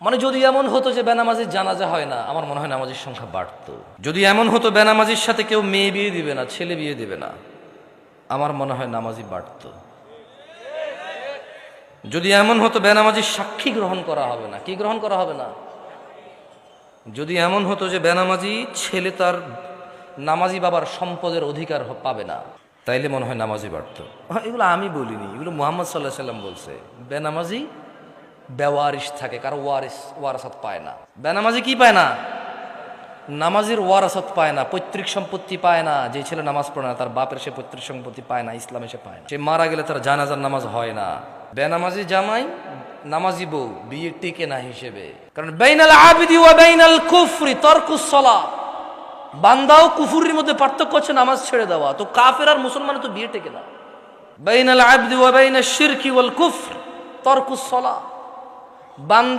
মানে যদি এমন হতো যে বেনামাজির জানাজা হয় না, আমার মনে হয় নামাজির সংখ্যা বাড়তো। যদি এমন হতো বেনামাজির সাথে কেউ মেয়ে বিয়ে দিবে না, ছেলে বিয়ে দিবে না, আমার মনে হয় নামাজি বাড়তো। যদি এমন হতো বেনামাজির সাক্ষী গ্রহণ করা হবে না, কি গ্রহণ করা হবে না, যদি এমন হতো যে বেনামাজি ছেলে তার নামাজি বাবার সম্পদের অধিকার পাবে না, তাইলে মনে হয় নামাজি বাড়তো। এগুলো আমি বলিনি, এগুলো মুহাম্মদ সাল্লাহ সাল্লাম বলছে। বেনামাজি বেওয়ারিশ থাকে, কারো ওয়ারাসাত পায় না। বেনামাজি কি পায় না? নামাজির ওয়ারাসাত পায় না, পৈতৃক সম্পত্তি পায় না। যে ছেলে নামাজ পড়ে না তার বাপের সে পৈতৃক সম্পত্তি পায় না, ইসলামে সে পায় না। সে মারা গেলে তার জানাজার নামাজ হয় না। বেনামাজি জামাই নামাজি বউ বিয়ে টিকে না হিসেবে, কারণ বাইনাল আবিদি ওয়া বাইনাল কুফরি তারকুস সালাহ। বান্দা ও কুফরির মধ্যে পার্থক্য হচ্ছে নামাজ ছেড়ে দেওয়া। তো কাফের আর মুসলমানের তো বিয়ে টেকে না। বাইনাল আবিদি ওয়া বাইনাশ শিরকি ওয়াল কুফর তারকুস সালাহ। বান্দা